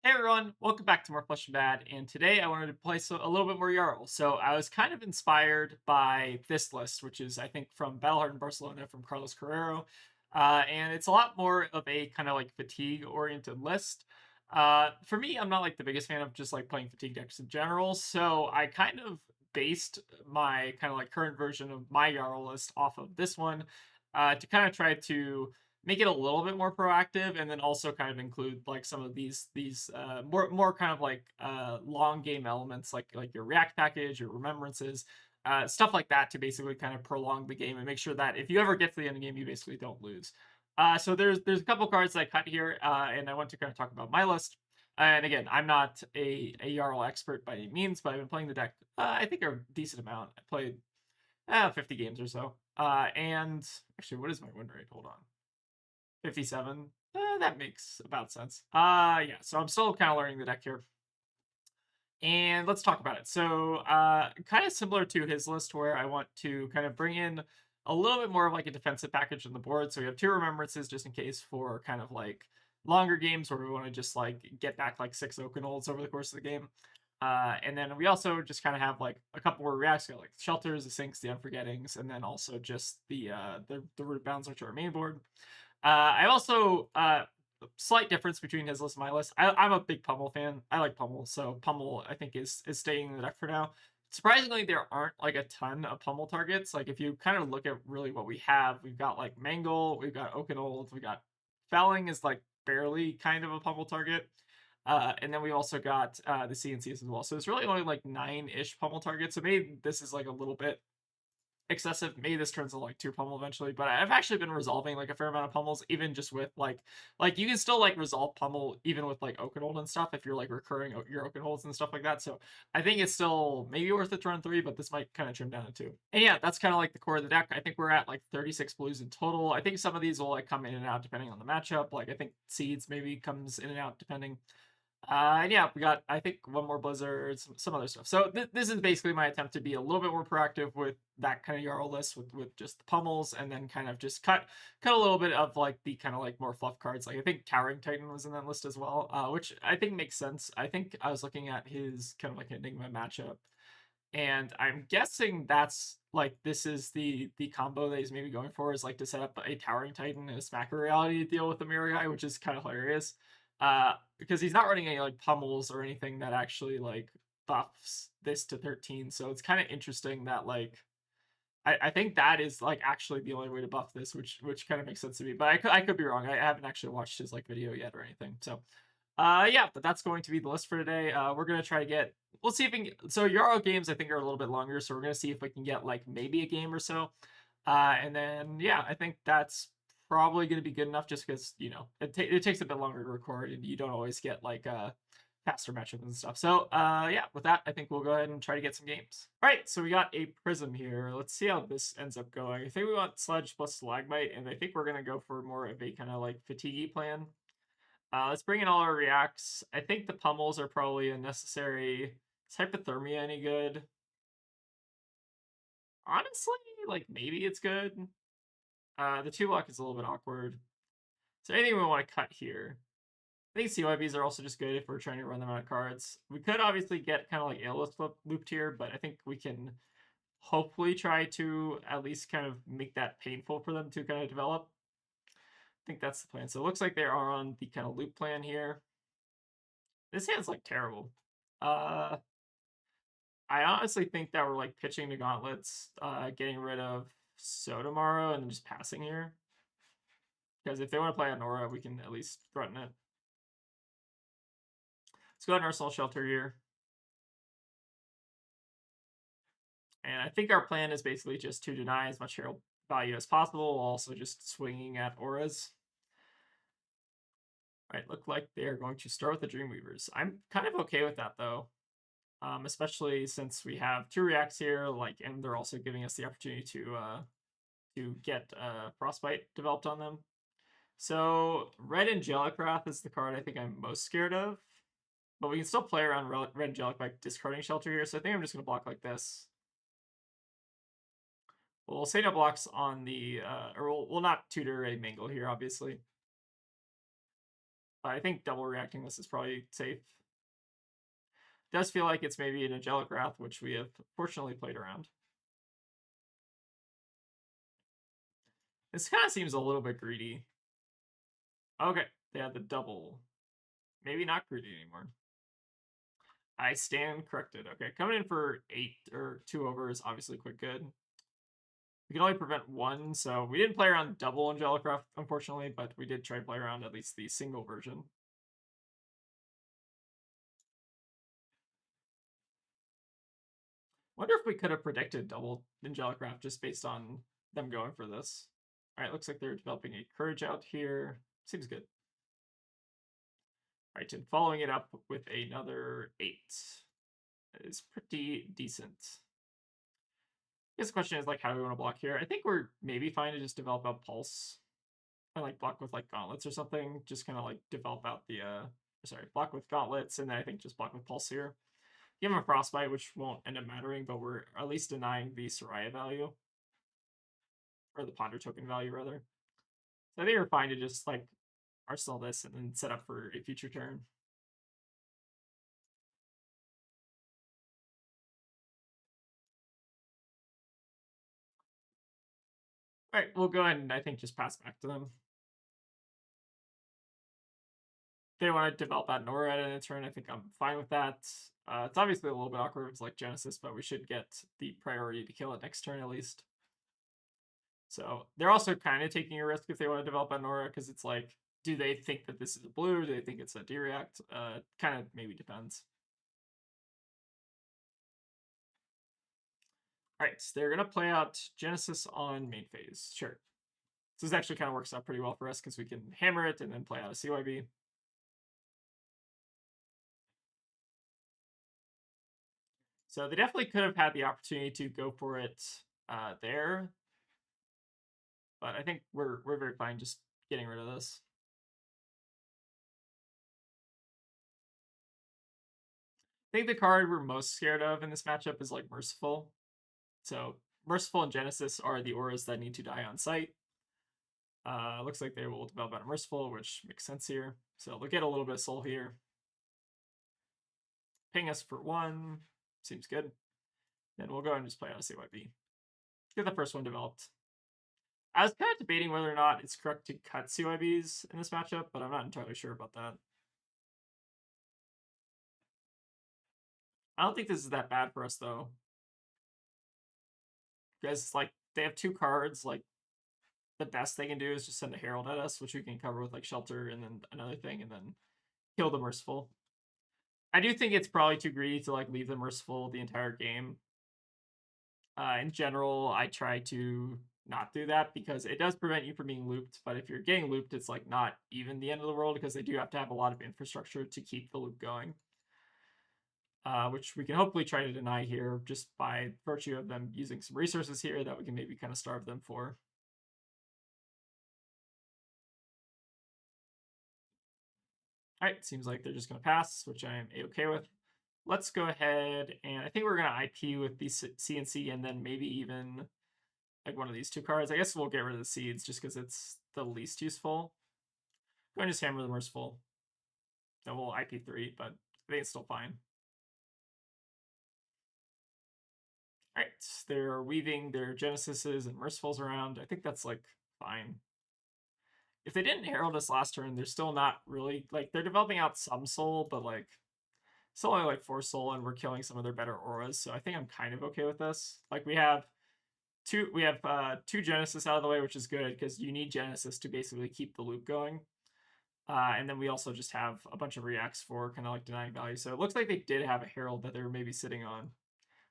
Hey everyone, welcome back to more Flesh and Bad, and today I wanted to play a little bit more Jarl. So I was kind of inspired by this list, which is I think from Battlehard in Barcelona from Carlos Carrero, and it's a lot more of a kind of like fatigue-oriented list. For me, I'm not like the biggest fan of just like playing fatigue decks in general, so I kind of based my kind of like current version of my Jarl list off of this one, to kind of try to make it a little bit more proactive and then also kind of include like some of these more kind of like long game elements like your react package, your remembrances, stuff like that to basically kind of prolong the game and make sure that if you ever get to the end of the game you basically don't lose. So there's a couple cards that I cut here, and I want to kind of talk about my list. And again, I'm not a Jarl expert by any means, but I've been playing the deck, I think, a decent amount. I played 50 games or so. And actually, what is my win rate? Hold on. 57. That makes about sense. Yeah, so I'm still kind of learning the deck here. And let's talk about it. So, kind of similar to his list, where I want to kind of bring in a little bit more of like a defensive package on the board. So we have two remembrances just in case for kind of like longer games where we want to just like get back like 6 Oakenolds over the course of the game. And then we also just kind of have like a couple more reacts, got like the shelters, the sinks, the unforgettings, and then also just the root bounds, which are our main board. I also slight difference between his list and my list. I'm a big Pummel fan. I like Pummel, so Pummel I think is staying in the deck for now. Surprisingly, there aren't like a ton of Pummel targets. Like if you kind of look at really what we have, we've got like Mangle, we've got Oakenold, we got Felling is like barely kind of a Pummel target. And then we also got the CNCs as well. So it's really only like 9-ish Pummel targets. So maybe this is like a little bit excessive. Maybe this turns into like two pummel eventually, but I've actually been resolving like a fair amount of pummels, even just with like you can still like resolve pummel even with like Oakenhold and stuff if you're like recurring your Oakenholds and stuff like that. So I think it's still maybe worth it to run three, but this might kind of trim down to two. And yeah, that's kind of like the core of the deck. I think we're at like 36 blues in total. I think some of these will like come in and out depending on the matchup. Like I think seeds maybe comes in and out depending. And yeah, we got I think one more blizzard, some other stuff. So this is basically my attempt to be a little bit more proactive with that kind of Jarl list with just the pummels, and then kind of just cut a little bit of like the kind of like more fluff cards. Like I think Towering Titan was in that list as well, which I think makes sense. I think I was looking at his kind of like Enigma matchup, and I'm guessing that's like this is the combo that he's maybe going for, is like to set up a Towering Titan and a Smacker Reality to deal with the Mirror Guy, which is kind of hilarious. Because he's not running any like pummels or anything that actually like buffs this to 13. So it's kind of interesting that like I think that is like actually the only way to buff this, which kind of makes sense to me. But I could be wrong. I haven't actually watched his like video yet or anything. So yeah, but that's going to be the list for today. We're gonna try to get. We'll see if we can. So Euro games I think are a little bit longer, so we're gonna see if we can get like maybe a game or so. And then yeah, I think that's probably gonna be good enough, just because it takes a bit longer to record, and you don't always get like faster matchups and stuff. So yeah, with that, I think we'll go ahead and try to get some games. All right, so we got a Prism here. Let's see how this ends up going. I think we want Sledge plus Stalagmite, and I think we're gonna go for more of a kind of like fatigue plan. Let's bring in all our reacts. I think the pummels are probably unnecessary. Is hypothermia any good? Honestly, like maybe it's good. The 2 block is a little bit awkward. So anything we want to cut here. I think CYBs are also just good if we're trying to run them out of cards. We could obviously get kind of like Aeolus looped here, but I think we can hopefully try to at least kind of make that painful for them to kind of develop. I think that's the plan. So it looks like they are on the kind of loop plan here. This hand's like terrible. Uh, I honestly think that we're like pitching the gauntlets, getting rid of Sotomaro and then just passing here. Because if they want to play on Nora, we can at least threaten it. Let's go ahead and Arsenal Shelter here. And I think our plan is basically just to deny as much hero value as possible, while also just swinging at auras. All right, look like they're going to start with the Dreamweavers. I'm kind of okay with that though, especially since we have two reacts here, like, and they're also giving us the opportunity to get Frostbite developed on them. So Red Angelic Wrath is the card I think I'm most scared of, but we can still play around Red Angelic by discarding Shelter here. So I think I'm just gonna block like this. We'll say no blocks on the, or we'll not tutor a Mangle here, obviously. But I think double reacting this is probably safe. Does feel like it's maybe an Angelic Wrath, which we have fortunately played around. This kind of seems a little bit greedy. Okay, they had the double. Maybe not greedy anymore. I stand corrected. Okay, coming in for 8 or 2 over is obviously quite good. We can only prevent 1, so we didn't play around double Angelic Wrath, unfortunately, but we did try to play around at least the single version. Wonder if we could have predicted double Angelic Wrath just based on them going for this. All right, looks like they're developing a Courage out here. Seems good. All right, and following it up with another 8 is pretty decent. I guess the question is, like, how do we want to block here? I think we're maybe fine to just develop out Pulse and, like, block with, like, Gauntlets or something. Just kind of, like, develop out the, sorry, block with Gauntlets, and then I think just block with Pulse here. Give him a Frostbite, which won't end up mattering, but we're at least denying the Soraya value. Or the Ponder token value, rather. So I think we're fine to just, like, arsenal this and then set up for a future turn. All right, we'll go ahead and I think just pass back to them. They want to develop that Nora at any turn. I think I'm fine with that. It's obviously a little bit awkward. It's like Genesis, but we should get the priority to kill it next turn at least. So they're also kind of taking a risk if they want to develop that Nora, because it's like, do they think that this is a blue? Do they think it's a D-React? Kind of maybe depends. All right, so they're going to play out Genesis on main phase. Sure. So this actually kind of works out pretty well for us because we can hammer it and then play out a CYB. So they definitely could have had the opportunity to go for it there. But I think we're very fine just getting rid of this. I think the card we're most scared of in this matchup is like Merciful. So Merciful and Genesis are the auras that need to die on sight. Looks like they will develop out a Merciful, which makes sense here. So they'll get a little bit of soul here. Ping us for 1. Seems good. Then we'll go and just play out a CYB. Get the first one developed. I was kind of debating whether or not it's correct to cut CYBs in this matchup, but I'm not entirely sure about that. I don't think this is that bad for us, though. Because, like, they have 2 cards. Like, the best they can do is just send a Herald at us, which we can cover with, like, Shelter and then another thing, and then kill the Merciful. I do think it's probably too greedy to, like, leave the Merciful the entire game. In general, I try to not do that because it does prevent you from being looped, but if you're getting looped, it's, like, not even the end of the world because they do have to have a lot of infrastructure to keep the loop going. Which we can hopefully try to deny here just by virtue of them using some resources here that we can maybe kind of starve them for. All right, seems like they're just going to pass, which I am A-okay with. Let's go ahead, and I think we're going to IP with the CNC and then maybe even like one of these 2 cards. I guess we'll get rid of the Seeds just because it's the least useful. Go and just hammer the Merciful. Then we'll IP3, but I think it's still fine. All right, they're weaving their Genesises and Mercifuls around. I think that's, like, fine. If they didn't Herald us last turn, they're still not really, like, they're developing out some soul, but, like, still only, like, 4 soul, and we're killing some of their better auras, so I think I'm kind of okay with this. Like, we have 2 Genesis out of the way, which is good, because you need Genesis to basically keep the loop going. And then we also just have a bunch of reacts for kind of, like, denying value. So it looks like they did have a Herald that they were maybe sitting on,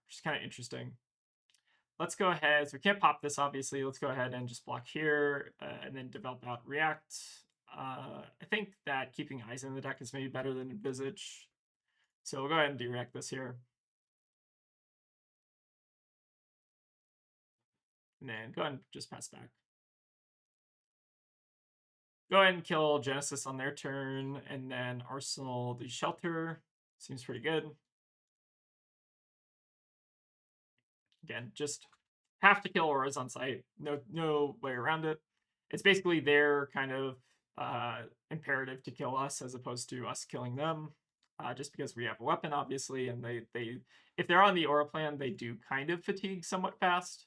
which is kind of interesting. Let's go ahead. So we can't pop this, obviously. Let's go ahead and just block here and then develop out React. I think that keeping eyes in the deck is maybe better than Envisage. So we'll go ahead and dereact this here. And then go ahead and just pass back. Go ahead and kill Genesis on their turn, and then Arsenal the Shelter. Seems pretty good. Again, just have to kill auras on site. No way around it. It's basically their kind of imperative to kill us as opposed to us killing them. Just because we have a weapon, obviously, and they if they're on the aura plan, they do kind of fatigue somewhat fast.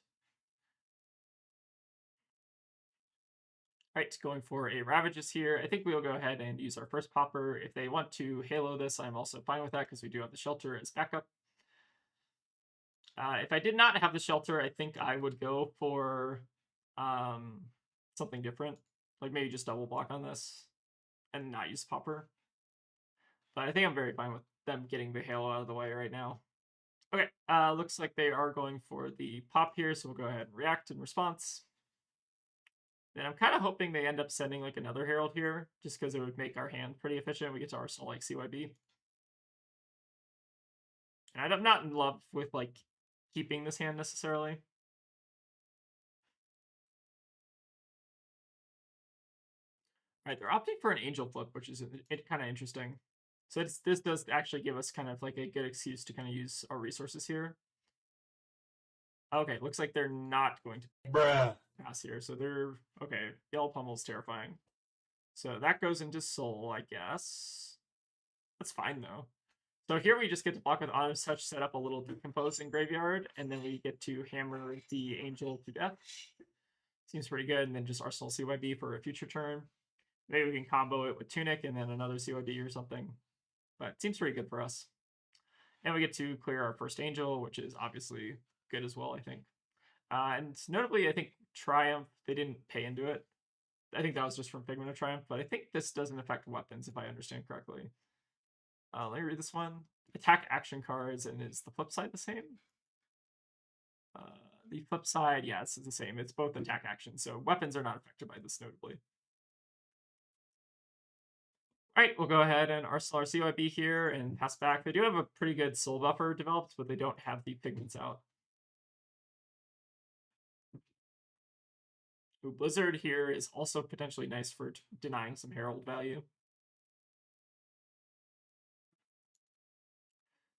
All right, going for a Ravages here. I think we'll go ahead and use our first popper. If they want to Halo this, I'm also fine with that because we do have the shelter as backup. If I did not have the shelter, I think I would go for something different. Like maybe just double block on this and not use popper. But I think I'm very fine with them getting the Halo out of the way right now. Okay, looks like they are going for the pop here, so we'll go ahead and react in response. And I'm kind of hoping they end up sending like another Herald here, just because it would make our hand pretty efficient. We get to arsenal like CYB. And I'm not in love with like keeping this hand necessarily. All right, they're opting for an Angel Flip, which is kind of interesting. So this does actually give us kind of like a good excuse to kind of use our resources here. Okay, looks like they're not going to pass here. So they're okay. Yellow Pummel's terrifying. So that goes into Soul, I guess. That's fine though. So here we just get to block with Autumn's Touch, set up a little Decompose in Graveyard, and then we get to hammer the Angel to death. Seems pretty good, and then just Arsenal CYB for a future turn. Maybe we can combo it with Tunic and then another CYB or something. But it seems pretty good for us. And we get to clear our first Angel, which is obviously good as well, I think. And notably, I think Triumph, they didn't pay into it. I think that was just from Figment of Triumph, but I think this doesn't affect weapons, if I understand correctly. Let me read this one. Attack action cards, and is the flip side the same? The flip side, yeah, it's the same. It's both attack actions, so weapons are not affected by this notably. All right, we'll go ahead and arsenal our CYB here and pass back. They do have a pretty good soul buffer developed, but they don't have the pigments out. Ooh, Blizzard here is also potentially nice for denying some Herald value.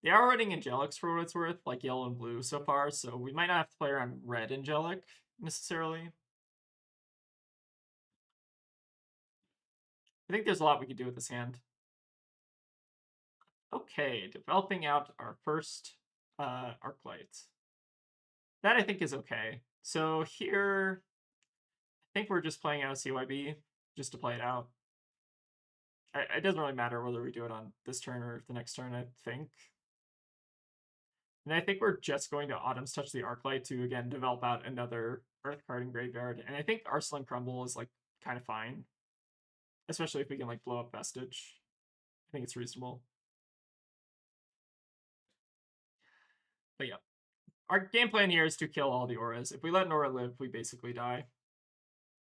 They are running Angelics for what it's worth, like yellow and blue so far, so we might not have to play around red Angelic necessarily. I think there's a lot we could do with this hand. Okay, developing out our first Arclight. That I think is okay. So here, I think we're just playing out a CYB just to play it out. It doesn't really matter whether we do it on this turn or the next turn, I think. And I think we're just going to Autumn's Touch the Arclight to, again, develop out another Earth card in Graveyard. And I think Arsenal Crumble is, like, kind of fine. Especially if we can, like, blow up Vestige. I think it's reasonable. But yeah. Our game plan here is to kill all the auras. If we let an aura live, we basically die.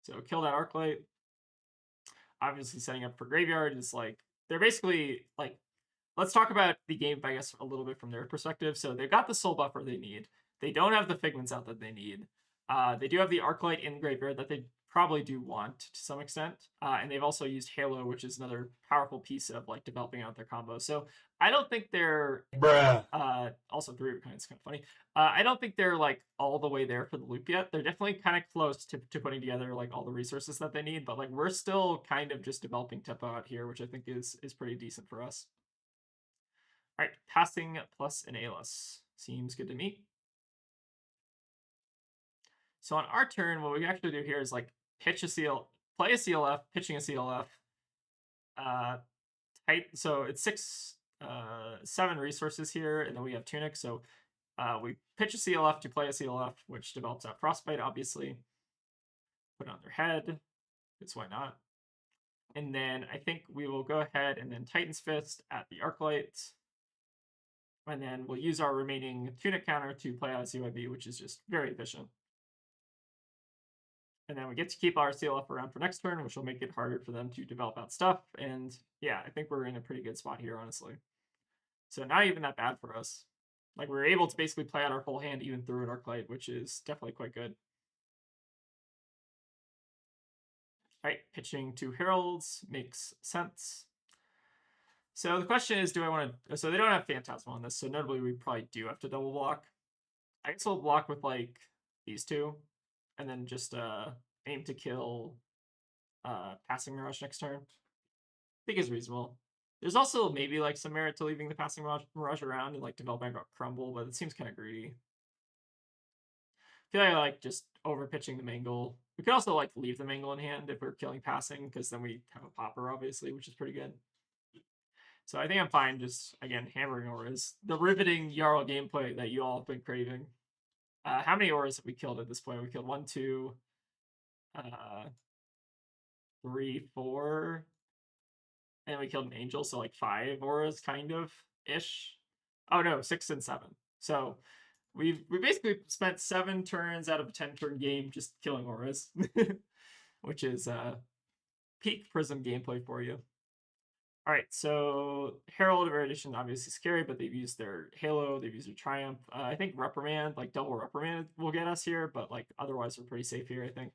So kill that Arclight. Obviously setting up for Graveyard is, like, they're basically, like, let's talk about the game, I guess, a little bit from their perspective. So they've got the soul buffer they need. They don't have the figments out that they need. They do have the Arclight in Graveyard that they probably do want to some extent. And they've also used Halo, which is another powerful piece of like developing out their combo. So I don't think they're also 3 is kind of funny. I don't think they're like all the way there for the loop yet. They're definitely kind of close to putting together like all the resources that they need, but like we're still kind of just developing tempo out here, which I think is pretty decent for us. All right, passing plus an A-less. Seems good to me. So on our turn, what we actually do here is like pitch a CL, play a CLF, pitching a CLF. So it's 7 resources here, and then we have Tunic. So we pitch a CLF to play a CLF, which develops out Frostbite, obviously. Put it on their head, because why not? And then I think we will go ahead and then Titan's Fist at the Arclight. And then we'll use our remaining Tunic counter to play out a CYB, which is just very efficient. And then we get to keep our CLF around for next turn, which will make it harder for them to develop out stuff. And yeah, I think we're in a pretty good spot here, honestly. So not even that bad for us. Like we're able to basically play out our full hand even through an Arclight, which is definitely quite good. All right, pitching 2 Heralds makes sense. So the question is, do I want to... So they don't have Phantasm on this, so notably we probably do have to double block. I guess we'll block with like these 2. And then just aim to kill passing Mirage next turn. I think is reasonable. There's also maybe like some merit to leaving the passing Mirage around and like developing a Crumble, but it seems kind of greedy. I feel like just over pitching the Mangle. We could also like leave the Mangle in hand if we're killing passing, because then we have a popper, obviously, which is pretty good. So I think I'm fine just, again, hammering auras. The riveting Jarl gameplay that you all have been craving. How many auras have we killed at this point? We killed 1, 2, 3, 4. And we killed an angel, so like 5 auras, kind of ish. Oh no, 6 and 7. So we basically spent 7 turns out of a 10-turn game just killing auras, which is peak Prism gameplay for you. All right, so Herald of Erudition, obviously scary, but they've used their Halo, they've used their Triumph. I think Reprimand, like double Reprimand, will get us here, but like otherwise we're pretty safe here, I think.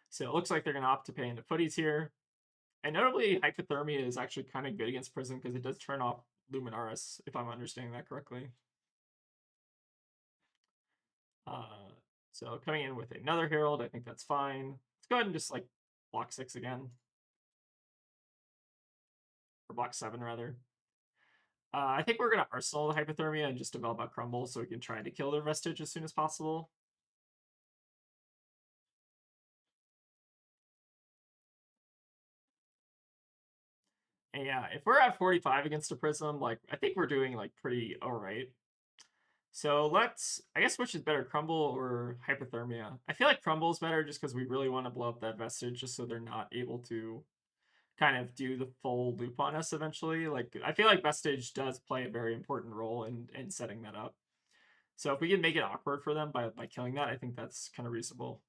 So it looks like they're going to opt to pay into footies here. And notably, Hypothermia is actually kind of good against Prism because it does turn off Luminaris, if I'm understanding that correctly. So coming in with another Herald, I think that's fine. Let's go ahead and just like block 6 again. Or block 7, rather. I think we're going to Arsenal the Hypothermia and just develop a Crumble so we can try to kill their Vestige as soon as possible. And yeah, if we're at 45 against a Prism, like I think we're doing like pretty alright. So let's, I guess, which is better, Crumble or Hypothermia? I feel like Crumble is better just because we really want to blow up that Vestige just so they're not able to kind of do the full loop on us eventually. Like, I feel like Vestige does play a very important role in setting that up. So if we can make it awkward for them by killing that, I think that's kind of reasonable. All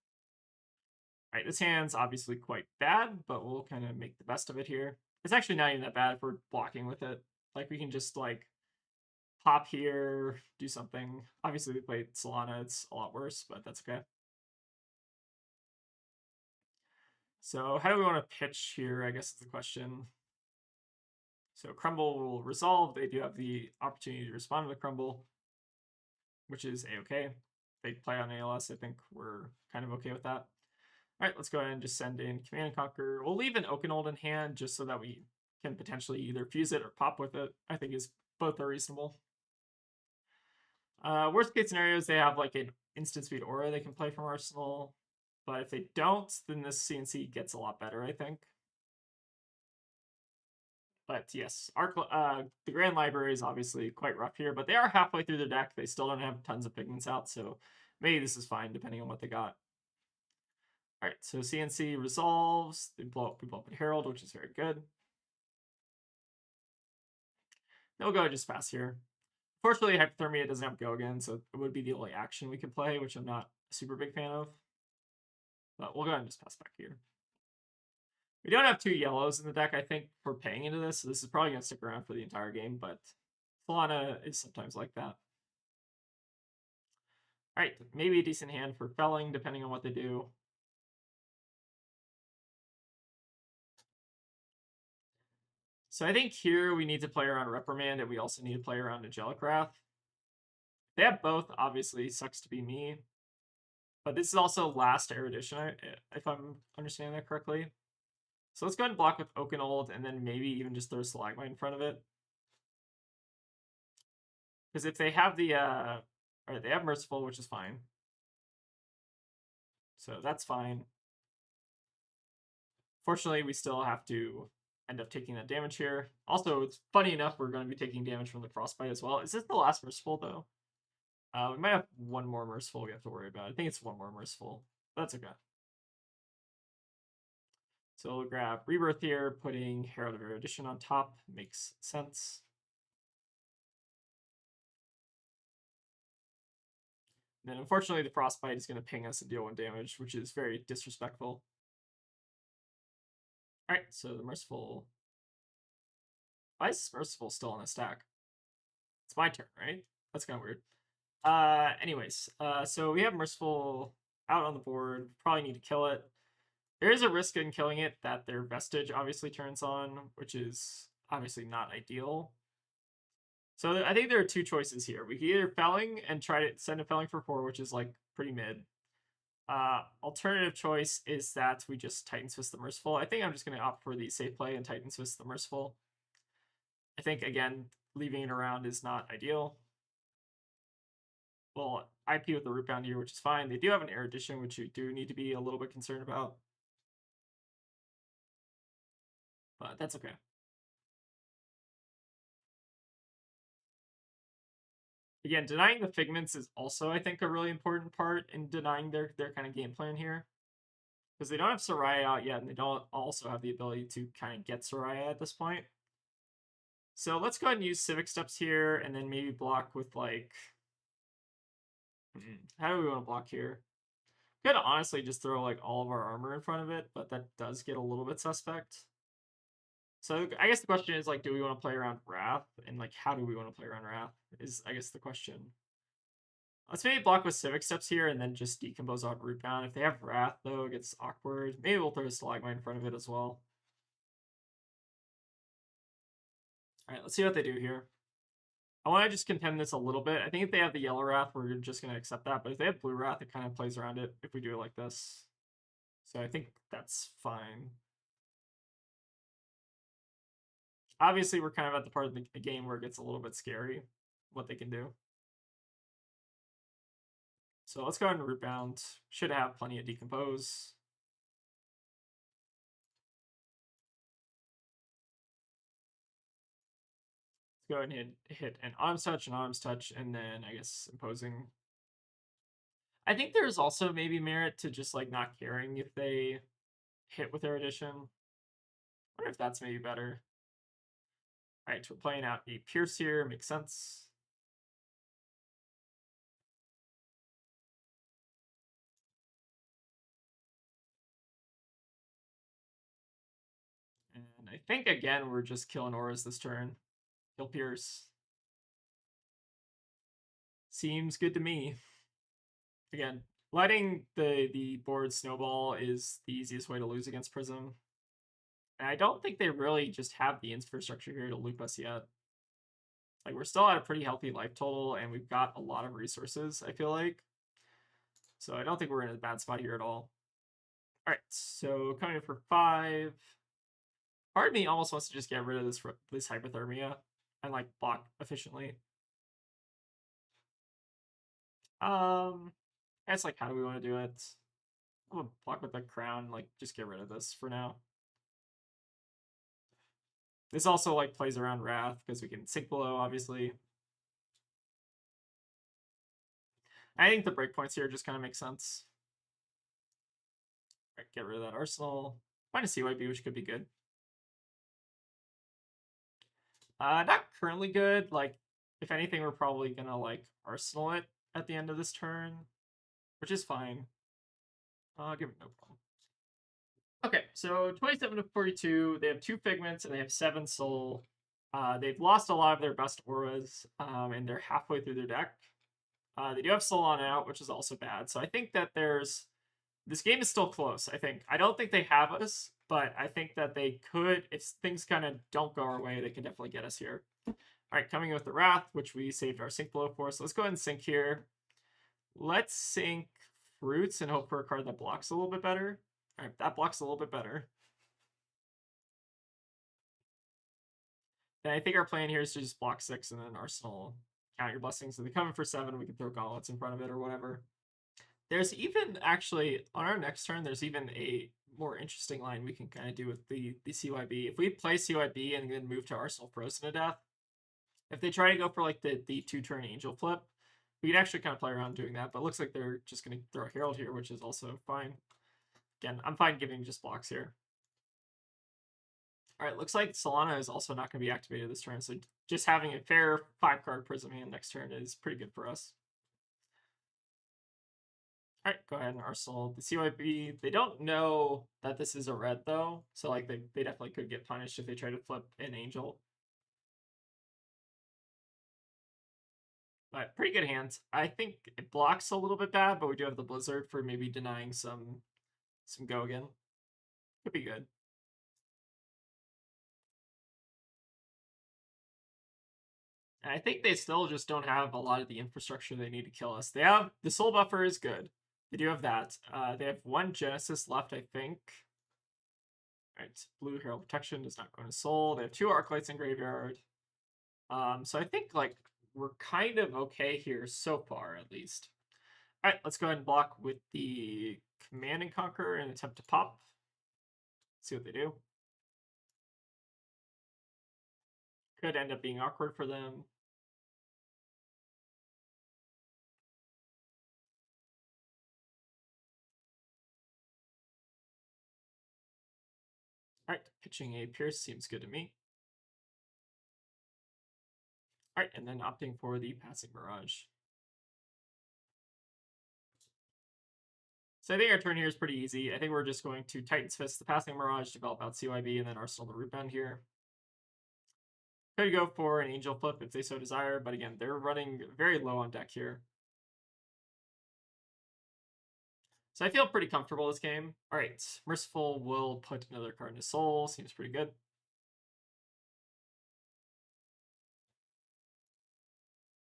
right, this hand's obviously quite bad, but we'll kind of make the best of it here. It's actually not even that bad if we're blocking with it. Like, we can just, like, pop here, do something. Obviously, we played Solana. It's a lot worse, but that's okay. So how do we want to pitch here, I guess is the question. So Crumble will resolve. They do have the opportunity to respond to the Crumble, which is A-okay. They play on ALS. I think we're kind of okay with that. All right, let's go ahead and just send in Command and Conquer. We'll leave an Oakenold in hand just so that we can potentially either fuse it or pop with it. I think is both are reasonable. Worst case scenarios, they have like an instant speed aura they can play from Arsenal. But if they don't, then this CNC gets a lot better, I think. But yes, the Grand Library is obviously quite rough here, but they are halfway through their deck. They still don't have tons of pigments out, so maybe this is fine depending on what they got. All right, so CNC resolves. We blow up a Herald, which is very good. They'll go just pass here. Fortunately, Hypothermia doesn't have Go again, so it would be the only action we could play, which I'm not a super big fan of. But we'll go ahead and just pass back here. We don't have 2 yellows in the deck, I think, for paying into this, so this is probably going to stick around for the entire game, but Solana is sometimes like that. Alright, maybe a decent hand for felling, depending on what they do. So I think here we need to play around Reprimand, and we also need to play around Angelic Wrath. They have both, obviously, sucks to be me. But this is also last Erudition, if I'm understanding that correctly. So let's go ahead and block with Oakenold, and then maybe even just throw Stalagmite in front of it. Because if they have the, alright, they have Merciful, which is fine. So that's fine. Fortunately, we still have to end up taking that damage here. Also, it's funny enough, we're going to be taking damage from the Frostbite as well. Is this the last Merciful, though? We might have one more Merciful we have to worry about. I think it's one more Merciful. That's okay. So we'll grab Rebirth here, putting Herald of Erudition on top. Makes sense. And then unfortunately, the Frostbite is going to ping us and deal 1 damage, which is very disrespectful. Alright, so the Merciful... Why is Merciful still on the stack? It's my turn, right? That's kind of weird. Anyways, so we have Merciful out on the board. Probably need to kill it. There is a risk in killing it that their Vestige obviously turns on, which is obviously not ideal. So I think there are 2 choices here. We can either felling and try to send a felling for 4, which is like pretty mid. Alternative choice is that we just Titan Twist the Merciful. I think I'm just going to opt for the safe play and Titan Twist the Merciful. I think, again, leaving it around is not ideal. Well, IP with the Rootbound here, which is fine. They do have an Erudition, which you do need to be a little bit concerned about. But that's okay. Again, denying the Figments is also, I think, a really important part in denying their kind of game plan here. Because they don't have Soraya out yet, and they don't also have the ability to kind of get Soraya at this point. So let's go ahead and use Civic Steps here, and then maybe block with, like... How do we want to block here? Could honestly just throw, like, all of our armor in front of it, but that does get a little bit suspect. So I guess the question is, like, do we want to play around Wrath? And, like, how do we want to play around Wrath is, I guess, the question. Let's maybe block with Civic Steps here and then just decompose out Rootbound. If they have Wrath, though, it gets awkward. Maybe we'll throw a Stalagmite in front of it as well. Alright, let's see what they do here. I want to just contend this a little bit. I think if they have the yellow Wrath, we're just going to accept that. But if they have blue Wrath, it kind of plays around it if we do it like this. So I think that's fine. Obviously, we're kind of at the part of the game where it gets a little bit scary what they can do. So let's go ahead and Rootbound. Should have plenty of Decompose. Let's go ahead and hit an Autumn's Touch, and then I guess Imposing. I think there's also maybe merit to just like not caring if they hit with Erudition. I wonder if that's maybe better. Alright, we're playing out a Pierce here, makes sense. And I think, again, we're just killing auras this turn. Kill Pierce. Seems good to me. Again, letting the board snowball is the easiest way to lose against Prism. And I don't think they really just have the infrastructure here to loop us yet. Like, we're still at a pretty healthy life total, and we've got a lot of resources, I feel like. So I don't think we're in a bad spot here at all. Alright, so coming in for 5. Part of me almost wants to just get rid of this Hypothermia and, like, block efficiently. That's like, how do we want to do it? I'm gonna block with the Crown, like, just get rid of this for now. This also, like, plays around Wrath, because we can sink below, obviously. I think the breakpoints here just kind of make sense. Right, get rid of that Arsenal. Find a CYB, which could be good. Not currently good. Like, if anything, we're probably gonna, like, Arsenal it at the end of this turn, which is fine. I'll give it no problem. Okay, so 27 to 42. They have 2 Figments, and they have 7 Soul. They've lost a lot of their best auras, and they're halfway through their deck. They do have Solana out, which is also bad. So I think that this game is still close, I think. I don't think they have us, but I think that they could, if things kind of don't go our way, they can definitely get us here. All right, coming in with the Wrath, which we saved our Sink below for. So let's go ahead and Sink here. Let's Sink Fruits and hope for a card that blocks a little bit better. All right, that blocks a little bit better. Then I think our plan here is to just block 6 and then Arsenal, count your blessings. So they come in for 7, we can throw gauntlets in front of it or whatever. There's even, actually, on our next turn, there's even a more interesting line we can kind of do with the CYB. If we play CYB and then move to Arsenal Frozen to Death, if they try to go for, like, the 2-turn Angel flip, we can actually kind of play around doing that, but it looks like they're just going to throw a Herald here, which is also fine. Again, I'm fine giving just blocks here. Alright, looks like Solana is also not going to be activated this turn, so just having a fair 5-card Prism hand next turn is pretty good for us. Alright, go ahead and Arsenal the CYB. They don't know that this is a red, though, so like they definitely could get punished if they try to flip an Angel. But pretty good hands. I think it blocks a little bit bad, but we do have the Blizzard for maybe denying some go again. Could be good. And I think they still just don't have a lot of the infrastructure they need to kill us. They have the Soul Buffer is good. They do have that. They have one Genesis left, I think. Alright, blue Herald Protection is not going to Soul. They have 2 Arclights in graveyard. So I think like we're kind of okay here so far, at least. Alright, let's go ahead and block with the Command and Conquer and attempt to pop. See what they do. Could end up being awkward for them. Alright, pitching a Pierce seems good to me. Alright, and then opting for the Passing Mirage. So I think our turn here is pretty easy. I think we're just going to Titan's Fist the Passing Mirage, develop out CYB, and then Arsenal the Rootbound here. Could go for an Angel Flip if they so desire, but again, they're running very low on deck here. So I feel pretty comfortable this game. All right, Merciful will put another card into Soul. Seems pretty good.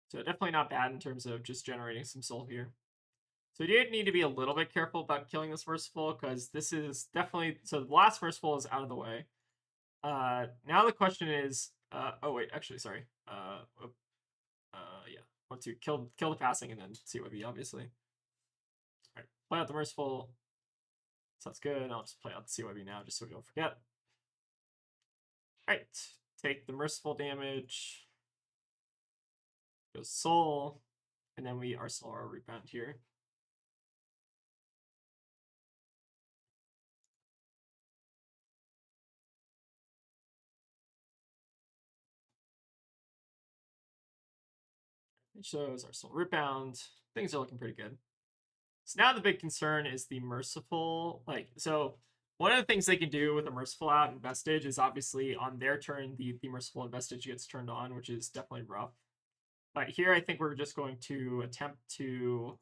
So definitely not bad in terms of just generating some Soul here. So you need to be a little bit careful about killing this Merciful, because this is definitely... So the last Merciful is out of the way. Now the question is... oh, wait, actually, sorry. Yeah. Want to kill the passing and then see what be, obviously. Alright, play out the Merciful. So that's good. I'll just play out the CYB now, just so we don't forget. Alright, take the Merciful damage. Goes Soul. And then we Arsenal our Rebound here. It shows Arsenal Rebound. Things are looking pretty good. So now the big concern is the Merciful. So one of the things they can do with a Merciful out and Vestige is obviously on their turn, the Merciful and Vestige gets turned on, which is definitely rough. But here I think we're just going to attempt to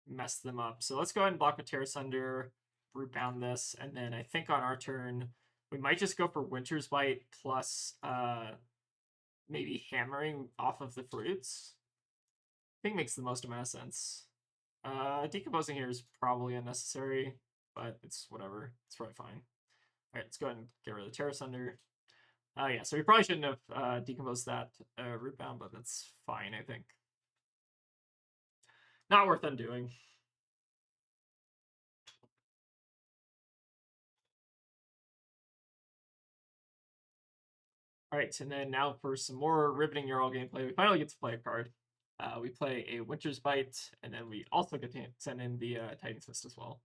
mess them up. So let's go ahead and block with Terra Sunder, Rootbound this, and then I think on our turn, we might just go for Winter's Bite plus maybe hammering off of the fruits. I think makes the most amount of sense. Decomposing here is probably unnecessary, but it's whatever. It's probably fine. All right, let's go ahead and get rid of the Terra Sunder. Yeah, so we probably shouldn't have decomposed that Rootbound, but that's fine, I think. Not worth undoing. All right, and then now for some more riveting Jarl gameplay, we finally get to play a card. We play a Winter's Bite, and then we also get to send in the Titan's Fist as well.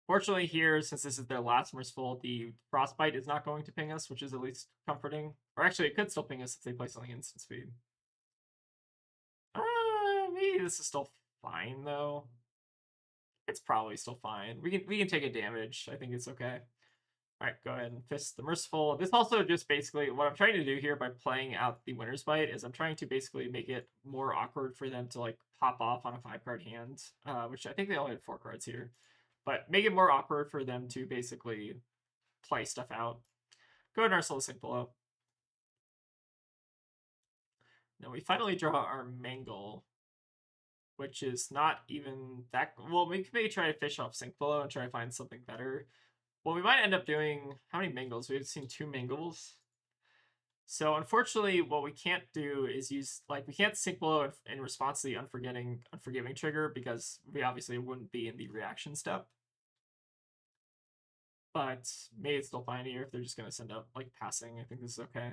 Fortunately here, since this is their last Merciful, the Frostbite is not going to ping us, which is at least comforting. Or actually, it could still ping us if they play something instant speed. Maybe this is still fine, though. It's probably still fine. We can take a damage. I think it's okay. All right, go ahead and Fist the Merciful. This also just basically, what I'm trying to do here by playing out the Winter's Bite is I'm trying to basically make it more awkward for them to like pop off on a 5-card hand, which I think they only had 4 cards here. But make it more awkward for them to basically play stuff out. Go ahead and Arsenal Sink Below. Now we finally draw our Mangle, which is not even that... Well, we can maybe try to fish off Sink Below and try to find something better. Well, we might end up doing... How many Mangles? We've seen 2 Mangles. So unfortunately, what we can't do is use... Like, we can't Sink Below in response to the Unforgiving trigger, because we obviously wouldn't be in the reaction step. But maybe it's still fine here if they're just going to send up, like, passing. I think this is okay.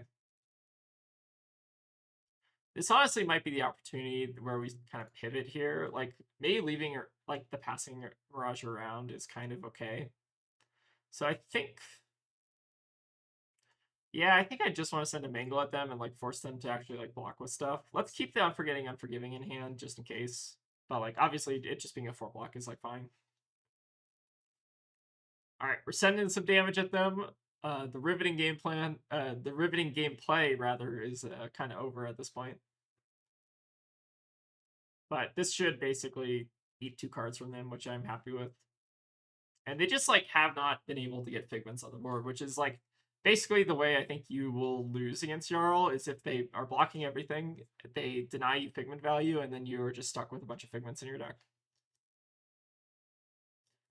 This honestly might be the opportunity where we kind of pivot here. Like, maybe leaving, like, the passing Mirage around is kind of okay. So I think... Yeah, I think I just want to send a Mangle at them and, like, force them to actually, like, block with stuff. Let's keep the Unforgiving in hand, just in case. But, like, obviously, it just being a 4-block is, like, fine. Alright, we're sending some damage at them. The riveting gameplay, rather, is kind of over at this point. But this should basically eat 2 cards from them, which I'm happy with. And they just, like, have not been able to get Figments on the board, which is, like, basically the way I think you will lose against Jarl is if they are blocking everything, they deny you Figment value, and then you're just stuck with a bunch of Figments in your deck.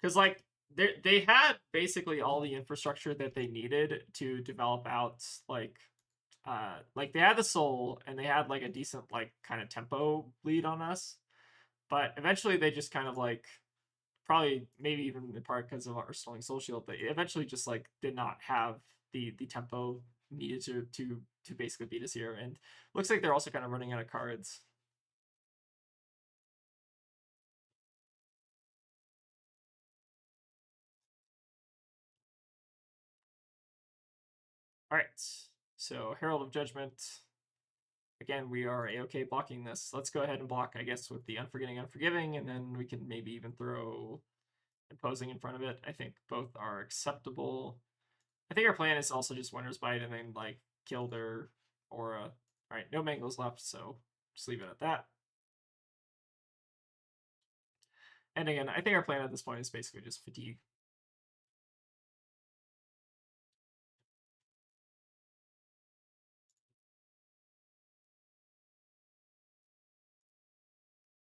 because like they had basically all the infrastructure that they needed to develop out like they had the soul and they had like a decent like kind of tempo lead on us, but eventually they just kind of like probably maybe even in part because of our stalling soul shield, they eventually just like did not have the tempo needed to basically beat us here, and looks like they're also kind of running out of cards. All right, so Herald of Judgment. Again, we are a-okay blocking this. Let's go ahead and block, I guess, with the Unforgetting Unforgiving, and then we can maybe even throw Imposing in front of it. I think both are acceptable. I think our plan is also just Winter's Bite and then like kill their aura. All right, no mangoes left, so just leave it at that. And again, I think our plan at this point is basically just fatigue.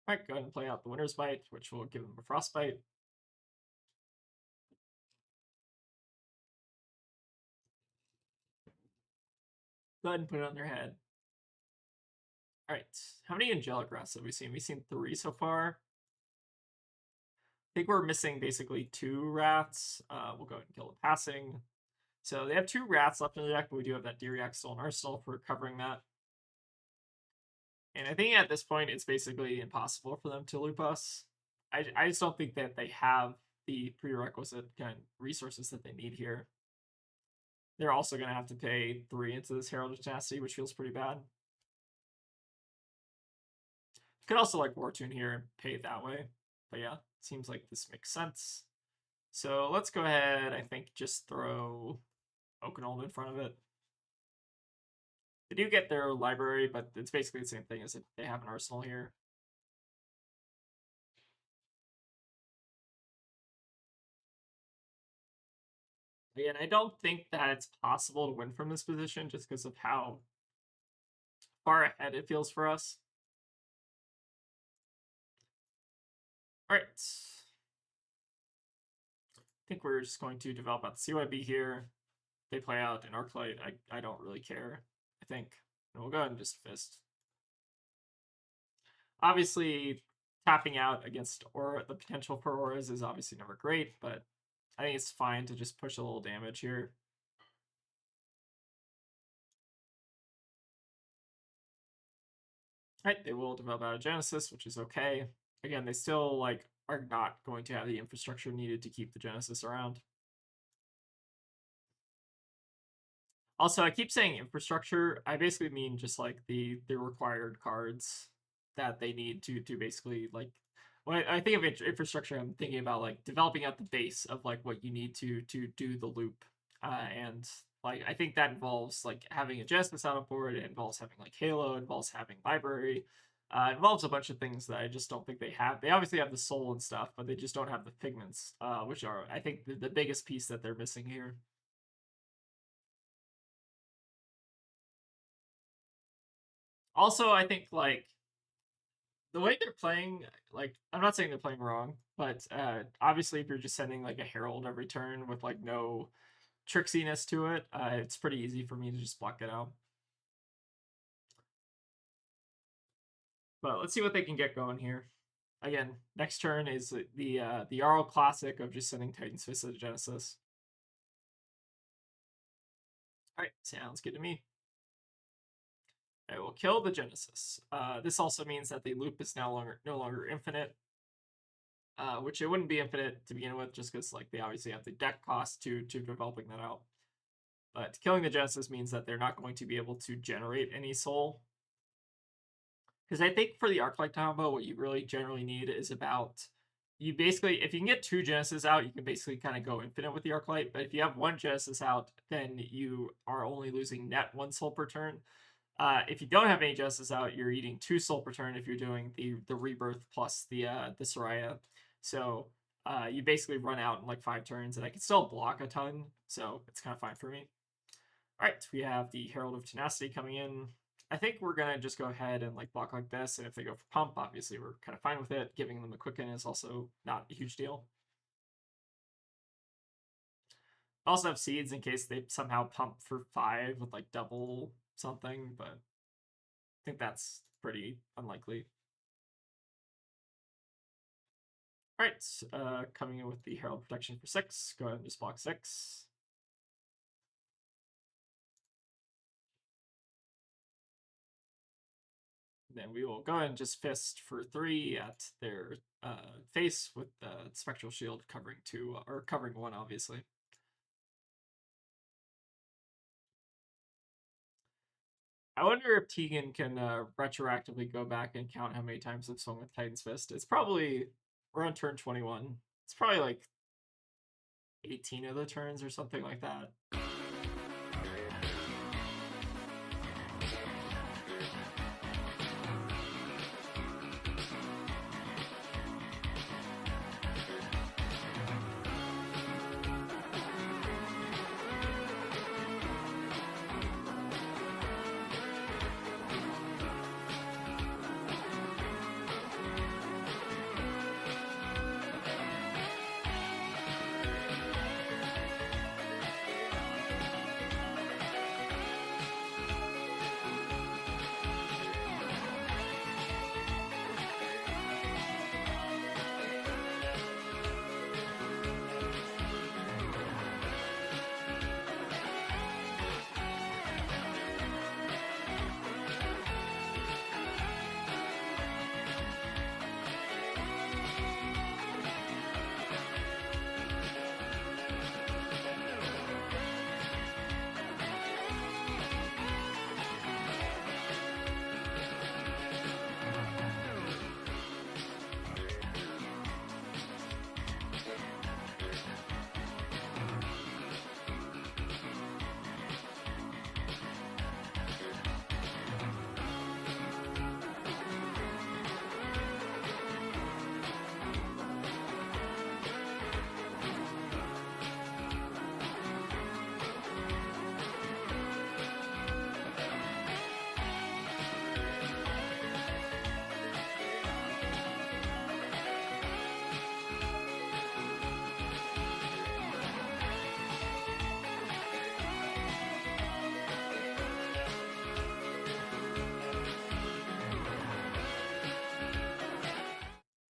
All right, go ahead and play out the Winter's Bite, which will give them a Frostbite. Go ahead and put it on their head. All right, how many Angelic Rats have we seen? We've seen 3 so far. I think we're missing basically 2 rats. We'll go ahead and kill the passing. So they have 2 rats left in the deck, but we do have that Diriac still in Arsenal for covering that. And I think at this point, it's basically impossible for them to loop us. I just don't think that they have the prerequisite kind of resources that they need here. They're also going to have to pay 3 into this Herald of Tenacity, which feels pretty bad. Could also like War Tune here and pay it that way. But yeah, seems like this makes sense. So let's go ahead, I think, just throw Oakenold in front of it. They do get their library, but it's basically the same thing as if they have an arsenal here. Again, I don't think that it's possible to win from this position just because of how far ahead it feels for us. All right. I think we're just going to develop out the CYB here. They play out an Arclight. I don't really care, I think. And we'll go ahead and just fist. Obviously, tapping out against Aura, the potential for auras is obviously never great, but I think it's fine to just push a little damage here. Right, they will develop out a Genesis, which is okay. Again, they still like are not going to have the infrastructure needed to keep the Genesis around. Also, I keep saying infrastructure. I basically mean just like the required cards that they need to basically like. When I think of infrastructure, I'm thinking about like developing out the base of like what you need to do the loop, and like I think that involves like having a Genesis out on board. It involves having like Halo. It involves having library. It involves a bunch of things that I just don't think they have. They obviously have the soul and stuff, but they just don't have the pigments, which are I think the biggest piece that they're missing here. Also, I think like the way they're playing, like I'm not saying they're playing wrong, but obviously if you're just sending like a Herald every turn with like no tricksiness to it, it's pretty easy for me to just block it out. But let's see what they can get going here. Again, next turn is the Jarl classic of just sending Titan's Fist to Genesis. All right, sounds good to me. I will kill the Genesis. This also means that the loop is no longer infinite, which it wouldn't be infinite to begin with, just because like they obviously have the deck cost to developing that out. But killing the Genesis means that they're not going to be able to generate any soul. Because I think for the Arclight combo, what you really generally need is about you basically, if you can get 2 Genesis out, you can basically kind of go infinite with the Arclight. But if you have 1 Genesis out, then you are only losing net 1 soul per turn. If you don't have any Justice out, you're eating 2 soul per turn if you're doing the rebirth plus the Soraya. So you basically run out in like 5 turns, and I can still block a ton, so it's kind of fine for me. All right, we have the Herald of Tenacity coming in. I think we're gonna just go ahead and like block like this, and if they go for pump, obviously we're kind of fine with it. Giving them a quicken is also not a huge deal. Also have seeds in case they somehow pump for 5 with like double something, but I think that's pretty unlikely. Alright, coming in with the Herald Protection for 6. Go ahead and just block 6. Then we will go ahead and just fist for 3 at their face with the Spectral Shield covering 2, or covering 1, obviously. I wonder if Tegan can retroactively go back and count how many times I've swung with Titan's Fist. It's probably, we're on turn 21. It's probably like 18 of the turns or something like that.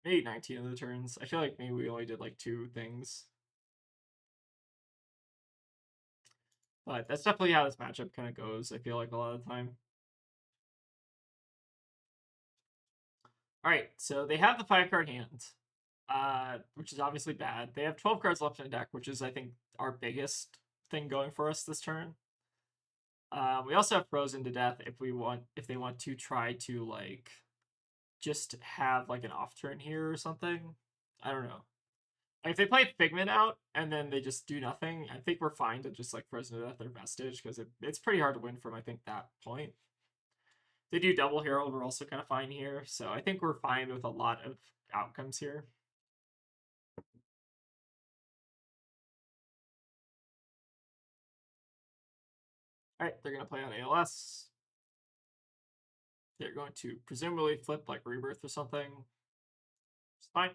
Maybe 19 of the turns. I feel like maybe we only did like 2 things. But that's definitely how this matchup kind of goes, I feel like, a lot of the time. Alright, so they have the 5-card hand, which is obviously bad. They have 12 cards left in the deck, which is, I think, our biggest thing going for us this turn. We also have Frozen to Death if they want to try to, like, just have, like, an off turn here or something. I don't know. If they play Figment out and then they just do nothing, I think we're fine to just like Frozen to Death or Vestige because it's pretty hard to win from, I think, that point. If they do double Herald, we're also kind of fine here. So I think we're fine with a lot of outcomes here. All right, they're going to play on ALS. They're going to presumably flip like Rebirth or something. It's fine.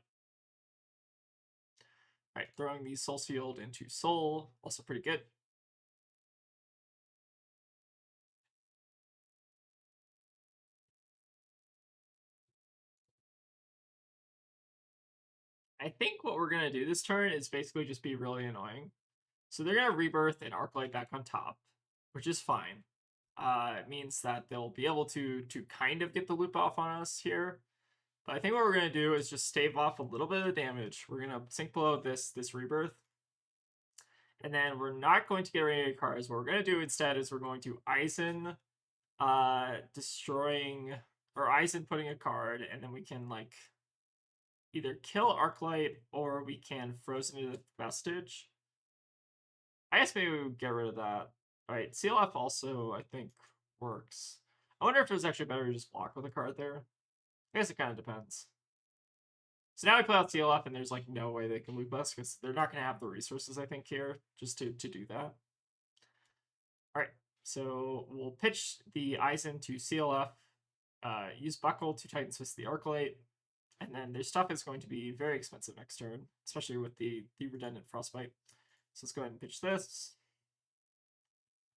All right, throwing the Soul Field into Soul, also pretty good. I think what we're going to do this turn is basically just be really annoying. So they're going to Rebirth and Arclight back on top, which is fine. It means that they'll be able to kind of get the loop off on us here. But I think what we're going to do is just stave off a little bit of the damage. We're going to sink below this Rebirth. And then we're not going to get rid of any cards. What we're going to do instead is we're going to Eisen destroying, or Eisen putting a card, and then we can like either kill Arclight or we can Frozen to Vestige. I guess maybe we would get rid of that. Alright, CLF also, I think, works. I wonder if it was actually better to just block with a card there. I guess it kind of depends. So now we play out CLF, and there's like no way they can loop us, because they're not going to have the resources, I think, here, just to do that. Alright, so we'll pitch the Eisen to CLF, use Buckle to Titan's Fist the Arclight, and then their stuff is going to be very expensive next turn, especially with the redundant Frostbite. So let's go ahead and pitch this.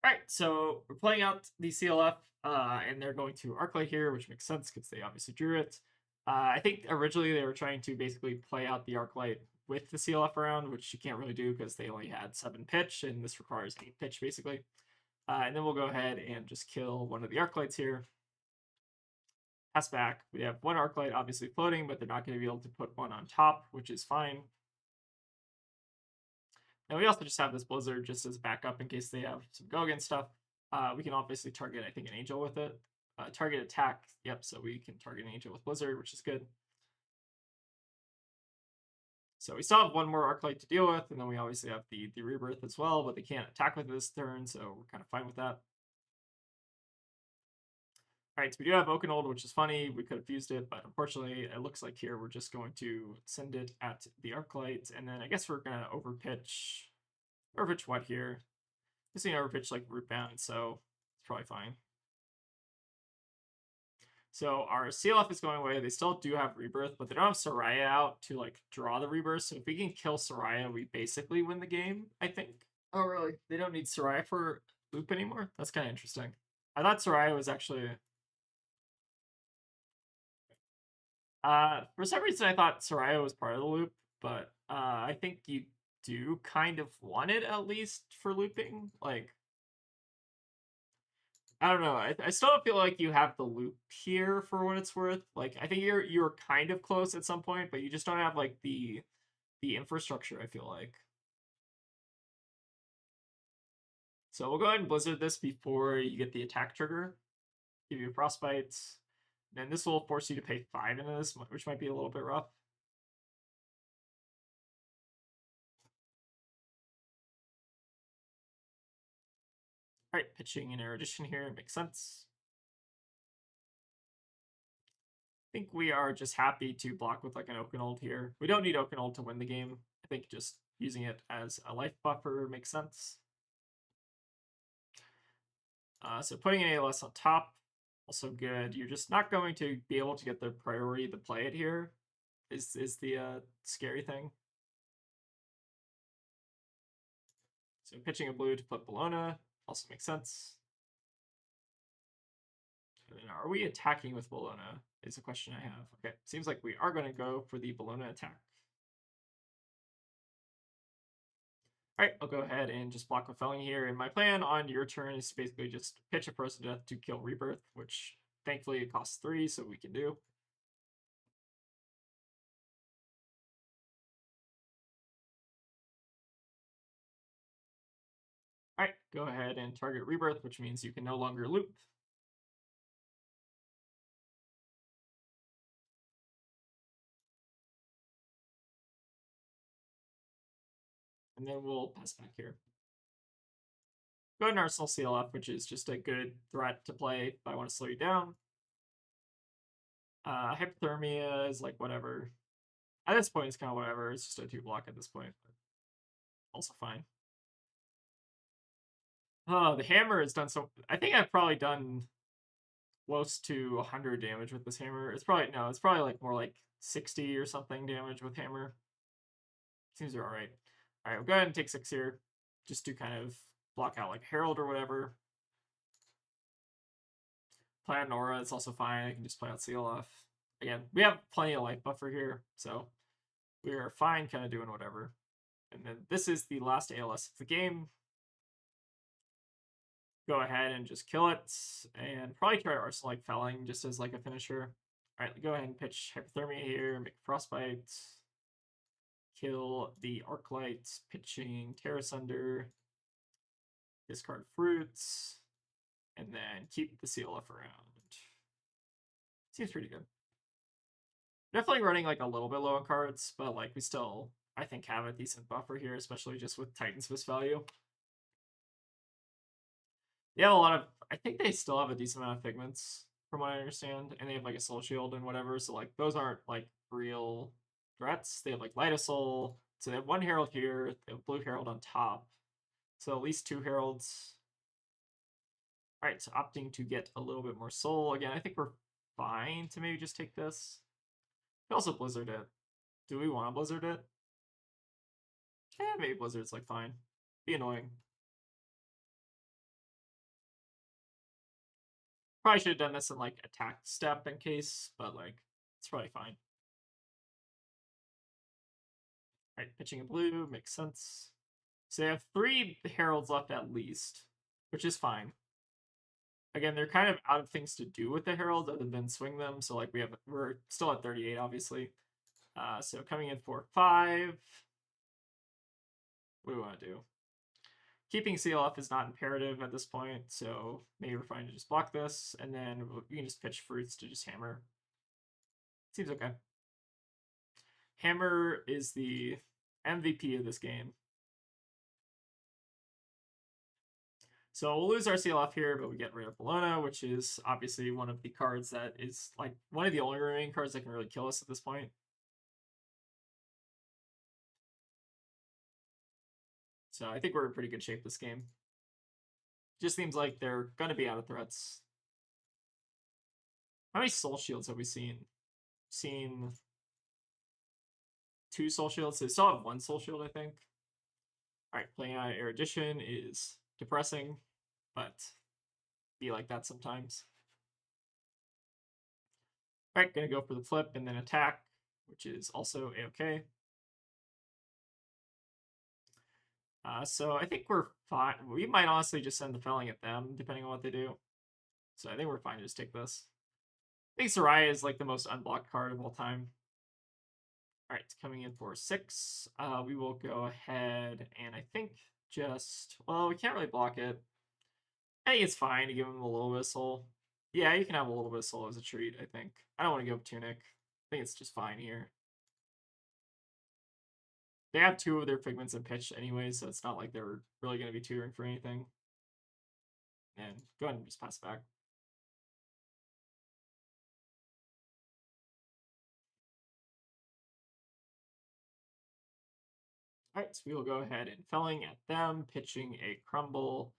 All right, so we're playing out the CLF, and they're going to Arclight here, which makes sense because they obviously drew it. I think originally they were trying to basically play out the Arclight with the CLF around, which you can't really do because they only had 7 pitch, and this requires 8 pitch basically. And then we'll go ahead and just kill one of the Arclights here. Pass back. We have one Arclight obviously floating, but they're not going to be able to put one on top, which is fine. And we also just have this Blizzard just as backup in case they have some Gogan stuff. We can obviously target, I think, an Angel with it. Target attack, yep, so we can target an Angel with Blizzard, which is good. So we still have one more Arclight to deal with, and then we obviously have the Rebirth as well, but they can't attack with this turn, so we're kind of fine with that. Alright, so we do have Oakenold, which is funny. We could have used it, but unfortunately, it looks like here we're just going to send it at the Arclight, and then I guess we're going to overpitch what here? This thing overpitch like root bound, so it's probably fine. So our CLF is going away. They still do have Rebirth, but they don't have Soraya out to like draw the Rebirth. So if we can kill Soraya, we basically win the game, I think. Oh, really? They don't need Soraya for loop anymore? That's kind of interesting. I thought Soraya was actually... for some reason, I thought Soraya was part of the loop, but I think you do kind of want it at least for looping. Like, I don't know. I still don't feel like you have the loop here for what it's worth. Like, I think you're kind of close at some point, but you just don't have like the infrastructure, I feel like. So we'll go ahead and Blizzard this before you get the attack trigger. Give you a Frostbite. Then this will force you to pay 5 into this, which might be a little bit rough. All right, pitching an Erudition here makes sense. I think we are just happy to block with like an Oakenold here. We don't need Oakenold to win the game. I think just using it as a life buffer makes sense. So putting an ALS on top, also good. You're just not going to be able to get the priority to play it here, is the scary thing. So pitching a blue to flip Bologna also makes sense. Are we attacking with Bologna is a question I have. Okay, seems like we are going to go for the Bologna attack. All right, I'll go ahead and just block with Felling here. And my plan on your turn is to basically just pitch a Frozen Death to kill Rebirth, which thankfully it costs 3, so we can do. All right, go ahead and target Rebirth, which means you can no longer loop. And then we'll pass back here. Go ahead and Arsenal CLF, which is just a good threat to play if I want to slow you down. Hypothermia is like whatever. At this point, it's kind of whatever. It's just a 2-block at this point, but also fine. Oh, the hammer has done so... I think I've probably done close to 100 damage with this hammer. It's probably... No, it's probably like more like 60 or something damage with hammer. Seems alright. Alright, we'll go ahead and take 6 here. Just to kind of block out like Herald or whatever. Play out Nora, it's also fine. I can just play out CLF. Again, we have plenty of life buffer here, so we are fine kind of doing whatever. And then this is the last ALS of the game. Go ahead and just kill it, and probably try Arsenal like Felling just as like a finisher. All right, go ahead and pitch Hypothermia here, make Frostbite, kill the Arclight, pitching Terra Sunder, discard Fruits, and then keep the CLF around. Seems pretty good. Definitely running like a little bit low on cards, but like we still, I think, have a decent buffer here, especially just with Titan's Fist value. They have a lot of, I think they still have a decent amount of Figments, from what I understand, and they have like a Soul Shield and whatever, so like those aren't like real threats. They have like Light of Soul, so they have 1 Herald here, they have Blue Herald on top, so at least 2 Heralds. Alright, so opting to get a little bit more Soul. Again, I think we're fine to maybe just take this. We also Blizzard it. Do we want to Blizzard it? Maybe Blizzard's like fine. Be annoying. Probably should have done this in like attack step in case, but like it's probably fine. All right, pitching a blue makes sense. So they have 3 heralds left at least, which is fine. Again, they're kind of out of things to do with the heralds other than swing them. So like we're still at 38, obviously. So coming in for 5. What do we want to do? Keeping CLF is not imperative at this point, so maybe we're fine to just block this, and then you can just pitch fruits to just hammer. Seems okay. Hammer is the MVP of this game. So we'll lose our CLF here, but we get rid of Bologna, which is obviously one of the cards that is like one of the only remaining cards that can really kill us at this point. So I think we're in pretty good shape this game. Just seems like they're going to be out of threats. How many soul shields have we seen? Seen 2 soul shields. They still have 1 soul shield, I think. All right, playing out erudition is depressing, but be like that sometimes. All right, gonna go for the flip and then attack, which is also a-okay. So I think we're fine. We might honestly just send the felling at them, depending on what they do. So I think we're fine to just take this. I think Soraya is like the most unblocked card of all time. All right, coming in for 6. We will go ahead and I think just, well, we can't really block it. I think it's fine to give him a little bit of soul. Yeah, you can have a little bit of soul as a treat, I think. I don't want to give up Tunic. I think it's just fine here. They have 2 of their figments in pitch anyway, so it's not like they're really going to be tutoring for anything. And go ahead and just pass it back. Alright, so we will go ahead and felling at them, pitching a crumble,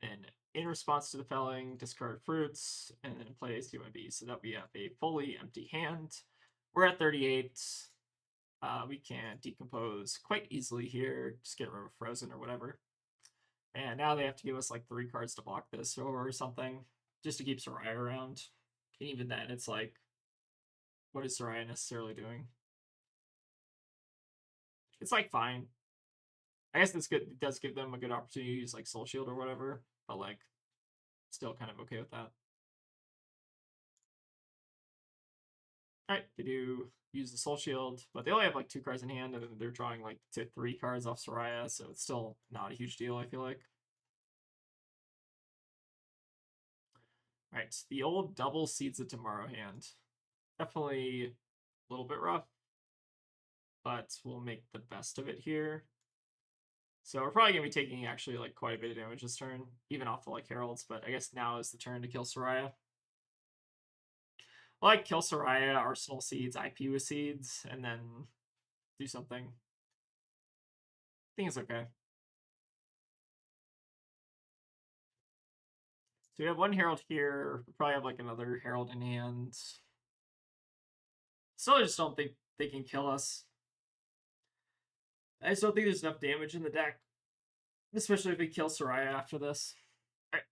and in response to the felling, discard fruits, and then play CYB so that we have a fully empty hand. We're at 38. We can decompose quite easily here, just get rid of Frozen or whatever. And now they have to give us like 3 cards to block this or something, just to keep Soraya around. And even then, it's like, what is Soraya necessarily doing? It's like fine. I guess this good does give them a good opportunity to use like Soul Shield or whatever, but like still kind of okay with that. Alright, they do use the Soul Shield, but they only have like 2 cards in hand, and they're drawing like to 3 cards off Soraya, so it's still not a huge deal, I feel like. Alright, the old double Seeds of Tomorrow hand. Definitely a little bit rough, but we'll make the best of it here. So we're probably going to be taking actually like quite a bit of damage this turn, even off the like heralds, but I guess now is the turn to kill Soraya. Well, like kill Soraya, Arsenal Seeds, IP with Seeds, and then do something. I think it's okay. So we have 1 herald here. We probably have like another herald in hand. Still just don't think they can kill us. I just don't think there's enough damage in the deck. Especially if we kill Soraya after this. Alright.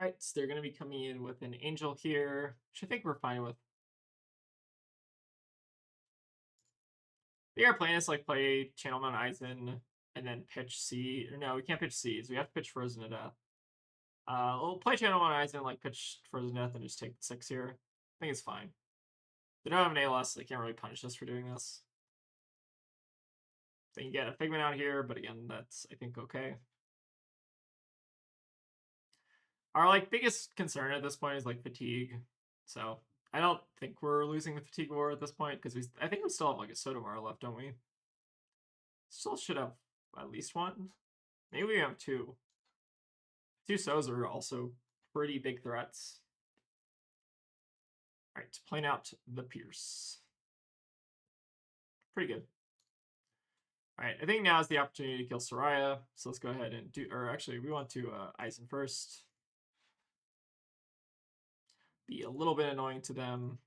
Alright, so they're going to be coming in with an Angel here, which I think we're fine with. The air plan is like play Channel Mount Eisen and then pitch C. Or no, we can't pitch Seeds. We have to pitch Frozen to Death. We'll play Channel Mount Eisen, like pitch Frozen to Death, and just take 6 here. I think it's fine. They don't have an ALS, so they can't really punish us for doing this. They can get a Figment out here, but again, that's, I think, okay. Our like biggest concern at this point is like fatigue. So I don't think we're losing the fatigue war at this point because I think we still have like a Sotomar left, don't we? Still should have at least 1. Maybe we have 2. 2 So's are also pretty big threats. All right, playing out the Pierce. Pretty good. Alright, I think now is the opportunity to kill Soraya. So let's go ahead and do, or actually we want to Eisen first. Be a little bit annoying to them.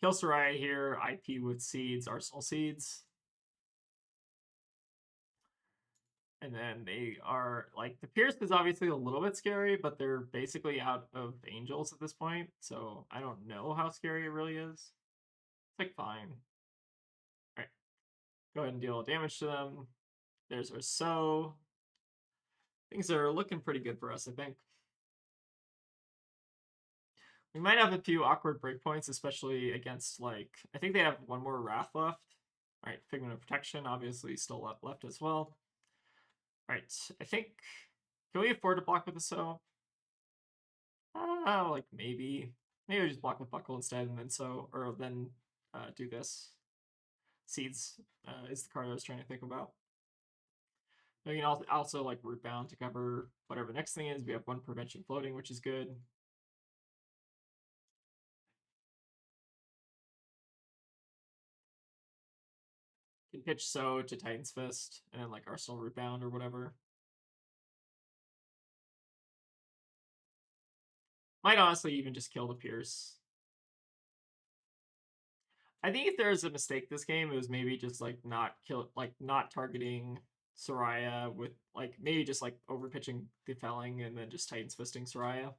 Kill Soraya here, IP with seeds, Arsenal seeds. And then they are, like, the Pierce is obviously a little bit scary, but they're basically out of angels at this point. So I don't know how scary it really is. It's like fine. Alright. Go ahead and deal damage to them. There's our So. Things are looking pretty good for us, I think. We might have a few awkward breakpoints, especially against, like, I think they have one more Wrath left. Alright, Figment of Protection, obviously, still left as well. Alright, I think, can we afford to block with the So? Like, maybe. Maybe we just block with Buckle instead, and then So, or then do this. Seeds is the card I was trying to think about. We can also like Root Bound to cover whatever next thing is. We have one Prevention floating, which is good. Can pitch So to Titan's Fist, and then like Arsenal Root Bound or whatever. Might honestly even just kill the Pierce. I think if there's a mistake this game, it was maybe just like not targeting Soraya with like maybe just like overpitching the Felling and then just Titan's Fisting Soraya.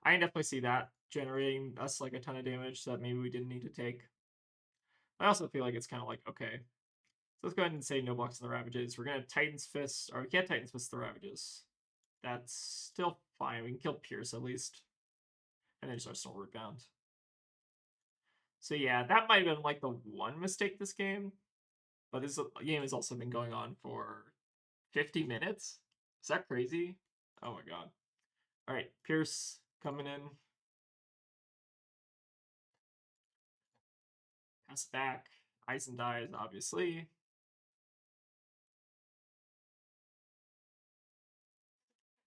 I can definitely see that generating us like a ton of damage that maybe we didn't need to take. I also feel like it's kind of like, okay, so let's go ahead and say no blocks on the Ravages. We're going to Titan's Fist, or we can't Titan's Fist the Ravages. That's still fine. We can kill Pierce at least. And then just Arsenal Root Bound. So yeah, that might have been like the one mistake this game. But this game has also been going on for 50 minutes. Is that crazy? Oh my god. Alright, Pierce coming in. Pass back. Eisen dies, obviously.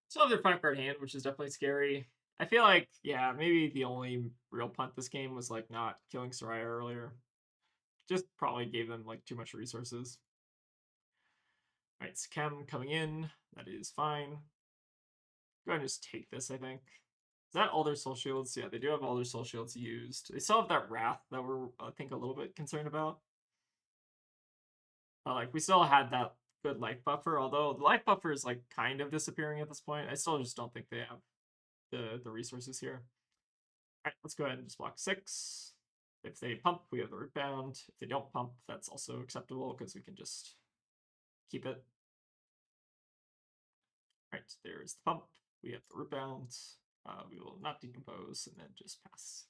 Still have their 5-card hand, which is definitely scary. I feel like, yeah, maybe the only real punt this game was like not killing Soraya earlier. Just probably gave them like too much resources. Alright, Skem coming in. That is fine. Go ahead and just take this, I think. Is that all their soul shields? Yeah, they do have all their soul shields used. They still have that Wrath that we're, I think, a little bit concerned about. But, like, we still had that good life buffer, although the life buffer is, like, kind of disappearing at this point. I still just don't think they have the resources here. Alright, let's go ahead and just block 6. If they pump, we have the Root Bound. If they don't pump, that's also acceptable because we can just keep it. Alright, there's the pump. We have the Root Bound. We will not decompose and then just pass.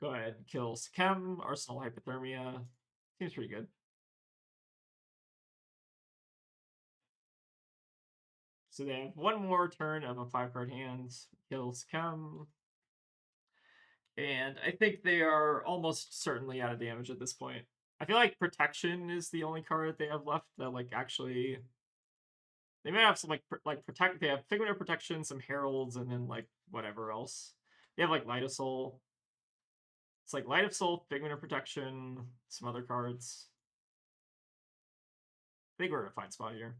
Go ahead and kill Skem, Arsenal Hypothermia. Seems pretty good. So they have one more turn of a 5-card hand. Kill Skem. And I think they are almost certainly out of damage at this point. I feel like Protection is the only card they have left that like actually... They may have some like protect. They have Figment of Protection, some Heralds, and then like whatever else. They have like Light of Soul. It's like Light of Soul, Figment of Protection, some other cards. I think we're in a fine spot here.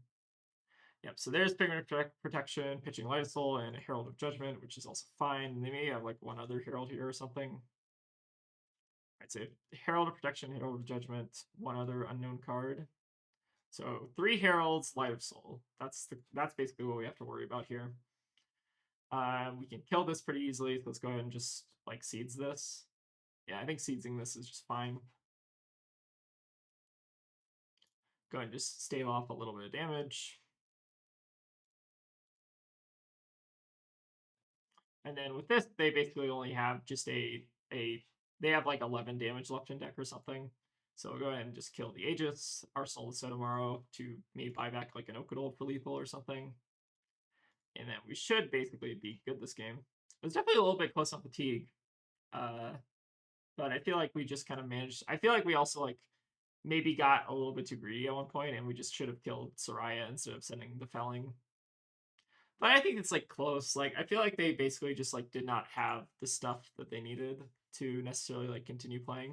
Yep, so there's Figment of Protection, pitching Light of Soul, and a Herald of Judgment, which is also fine. They may have like one other Herald here or something. I'd say Herald of Protection, Herald of Judgment, one other unknown card. So 3 Heralds, Light of Soul. That's basically what we have to worry about here. We can kill this pretty easily, so let's go ahead and just like Seeds this. Yeah, I think Seedsing this is just fine. Go ahead and just stave off a little bit of damage. And then with this, they basically only have just they have like 11 damage left in deck or something. So we'll go ahead and just kill the Aegis, Arsenal the Sotomaro to maybe buy back like an Okadol for lethal or something. And then we should basically be good this game. It was definitely a little bit close on fatigue. But I feel like we just kind of managed. I feel like we also like maybe got a little bit too greedy at one point and we just should have killed Soraya instead of sending the Felling. But I think it's like close. Like I feel like they basically just like did not have the stuff that they needed to necessarily like continue playing.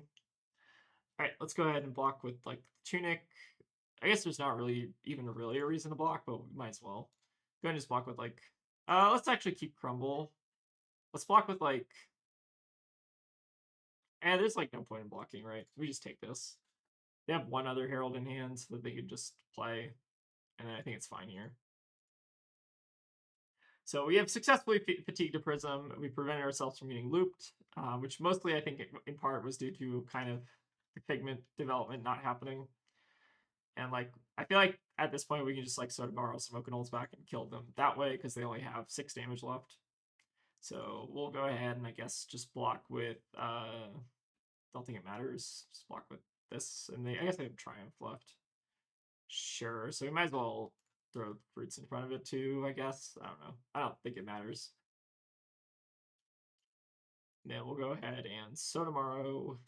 All right, let's go ahead and block with like tunic. I guess there's not really even really a reason to block, but we might as well. Go ahead and just block with like let's actually keep crumble. Let's block with like there's like no point in blocking, right? We just take this. They have one other herald in hand so that they could just play, and I think it's fine here. So we have successfully fatigued a Prism. We prevented ourselves from getting looped, which mostly I think in part was due to kind of the pigment development not happening. And like I feel like at this point we can just like sort of borrow some Okanolds back and kill them that way because they only have 6 damage left. So we'll go ahead and I guess just block with don't think it matters. Just block with this, and I guess they have Triumph left. Sure, so we might as well throw fruits in front of it too, I guess. I don't know. I don't think it matters. Then we'll go ahead and Sotomaro,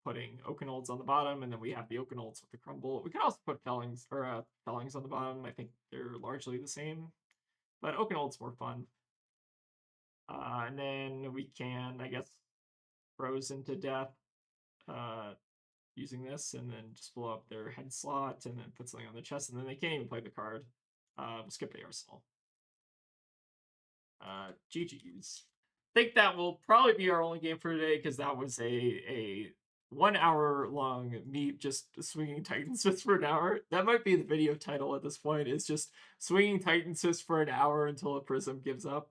putting Okanolds on the bottom, and then we have the Okanolds with the crumble. We can also put Fellings or Fellings on the bottom. I think they're largely the same, but Okanolds more fun. And then we can, I guess, frozen to death using this, and then just blow up their head slot, and then put something on the chest, and then they can't even play the card. We'll skip the arsenal. GG's. I think that will probably be our only game for today because that was a 1 hour long me just swinging Titan's Fist for an hour. That might be the video title at this point. Is just swinging Titan's Fist for an hour until a Prism gives up.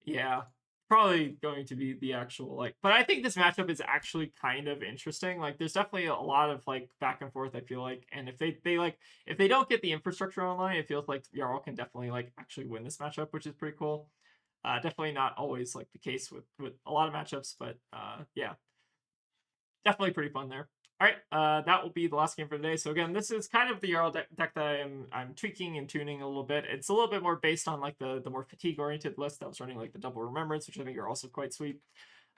Yeah, probably going to be the actual like. But I think this matchup is actually kind of interesting. Like, there's definitely a lot of like back and forth. I feel like, and if they like if they don't get the infrastructure online, it feels like Jarl can definitely like actually win this matchup, which is pretty cool. Definitely not always like the case with a lot of matchups, but yeah, definitely pretty fun there. All right, that will be the last game for today. So again, this is kind of the Jarl deck that I'm tweaking and tuning a little bit. It's a little bit more based on like the more fatigue oriented list that was running like the double remembrance, which I think are also quite sweet.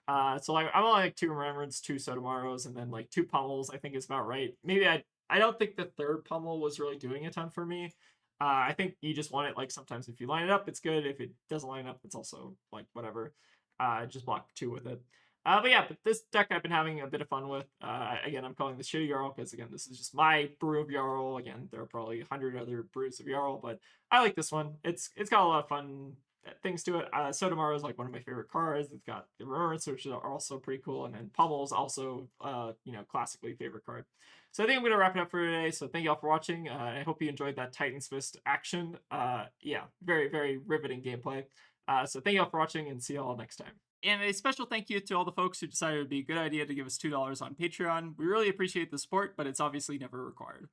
So like I'm only like 2 remembrance, 2 Sotomaros, and then like 2 pummels. I think is about right. Maybe I don't think the third pummel was really doing a ton for me. I think you just want it like sometimes if you line it up, it's good. If it doesn't line up, it's also like whatever. Just block 2 with it. But yeah, but this deck I've been having a bit of fun with. Again, I'm calling this Shitty Jarl because again, this is just my brew of Jarl. Again, there are probably 100 other brews of Jarl, but I like this one. It's got a lot of fun things to it. Sotomaro is like one of my favorite cards. It's got the Remembrance, which are also pretty cool, and then Pummel is also classically favorite card. So I think I'm going to wrap it up for today. So thank you all for watching. I hope you enjoyed that Titan's Fist action. Yeah, very, very riveting gameplay. So thank you all for watching, and see you all next time. And a special thank you to all the folks who decided it would be a good idea to give us $2 on Patreon. We really appreciate the support, but it's obviously never required.